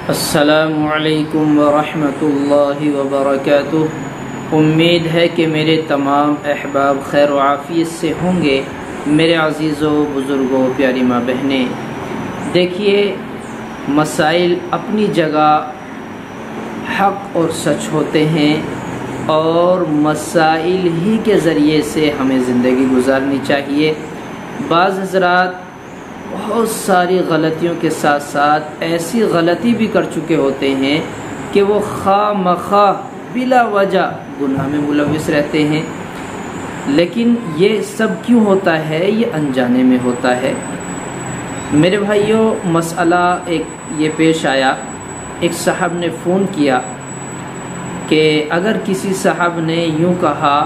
السلام علیکم ورحمۃ اللہ وبرکاتہ۔ امید ہے کہ میرے تمام احباب خیر و عافیت سے ہوں گے۔ میرے عزیزوں، بزرگوں، پیاری ماں بہنیں، دیکھیے مسائل اپنی جگہ حق اور سچ ہوتے ہیں، اور مسائل ہی کے ذریعے سے ہمیں زندگی گزارنی چاہیے۔ بعض حضرات بہت ساری غلطیوں کے ساتھ ساتھ ایسی غلطی بھی کر چکے ہوتے ہیں کہ وہ خواہ مخواہ بلا وجہ گناہ میں ملوث رہتے ہیں، لیکن یہ سب کیوں ہوتا ہے؟ یہ انجانے میں ہوتا ہے۔ میرے بھائیوں، مسئلہ یہ پیش آیا، ایک صاحب نے فون کیا کہ اگر کسی صاحب نے یوں کہا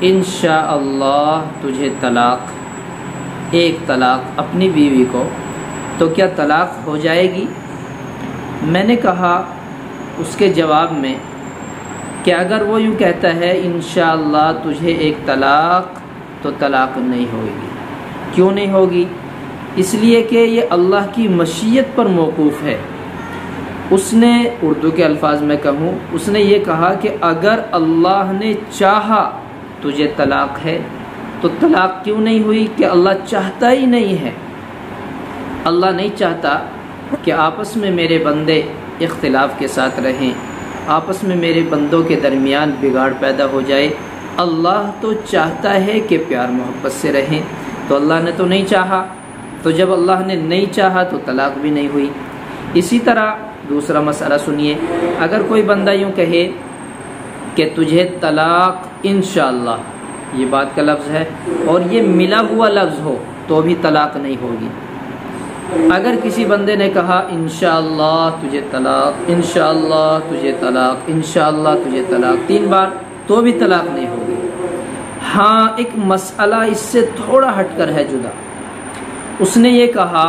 انشاءاللہ تجھے طلاق، ایک طلاق اپنی بیوی کو، تو کیا طلاق ہو جائے گی؟ میں نے کہا اس کے جواب میں کہ اگر وہ یوں کہتا ہے انشاءاللہ تجھے ایک طلاق، تو طلاق نہیں ہوگی۔ کیوں نہیں ہوگی؟ اس لیے کہ یہ اللہ کی مشیت پر موقوف ہے۔ اس نے، اردو کے الفاظ میں کہوں، اس نے یہ کہا کہ اگر اللہ نے چاہا تجھے طلاق ہے تو طلاق کیوں نہیں ہوئی؟ کہ اللہ چاہتا ہی نہیں ہے۔ اللہ نہیں چاہتا کہ آپس میں میرے بندے اختلاف کے ساتھ رہیں، آپس میں میرے بندوں کے درمیان بگاڑ پیدا ہو جائے۔ اللہ تو چاہتا ہے کہ پیار محبت سے رہیں، تو اللہ نے تو نہیں چاہا، تو جب اللہ نے نہیں چاہا تو طلاق بھی نہیں ہوئی۔ اسی طرح دوسرا مسئلہ سنیے، اگر کوئی بندہ یوں کہے کہ تجھے طلاق انشاءاللہ، یہ بات کا لفظ ہے اور یہ ملا ہوا لفظ ہو، تو بھی طلاق نہیں ہوگی۔ اگر کسی بندے نے کہا انشاءاللہ تجھے طلاق، انشاءاللہ تجھے طلاق، انشاءاللہ تجھے طلاق 3 بار، تو بھی طلاق نہیں ہوگی۔ ہاں، ایک مسئلہ اس سے تھوڑا ہٹ کر ہے جدا۔ اس نے یہ کہا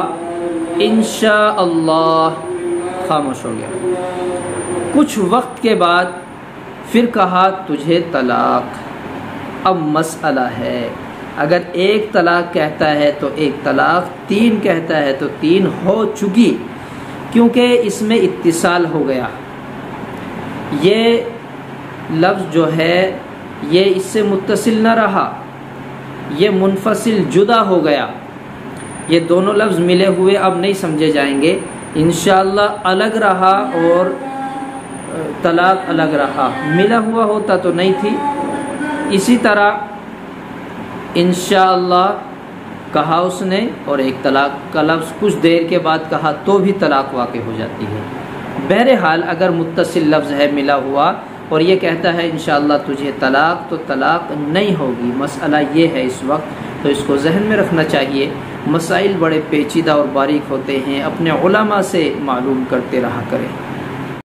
انشاءاللہ، خاموش ہو گیا، کچھ وقت کے بعد پھر کہا تجھے طلاق۔ اب مسئلہ ہے، اگر ایک طلاق کہتا ہے تو ایک طلاق، 3 کہتا ہے تو 3 ہو چکی، کیونکہ اس میں اتصال ہو گیا۔ یہ لفظ جو ہے یہ اس سے متصل نہ رہا، یہ منفصل جدا ہو گیا۔ یہ دونوں لفظ ملے ہوئے اب نہیں سمجھے جائیں گے۔ انشاءاللہ الگ رہا اور طلاق الگ رہا، ملا ہوا ہوتا تو نہیں تھی۔ اسی طرح انشاءاللہ کہا اس نے اور ایک طلاق کا لفظ کچھ دیر کے بعد کہا، تو بھی طلاق واقع ہو جاتی ہے۔ بہرحال اگر متصل لفظ ہے ملا ہوا اور یہ کہتا ہے انشاءاللہ تجھے طلاق، تو طلاق نہیں ہوگی۔ مسئلہ یہ ہے اس وقت، تو اس کو ذہن میں رکھنا چاہیے۔ مسائل بڑے پیچیدہ اور باریک ہوتے ہیں، اپنے علماء سے معلوم کرتے رہا کریں۔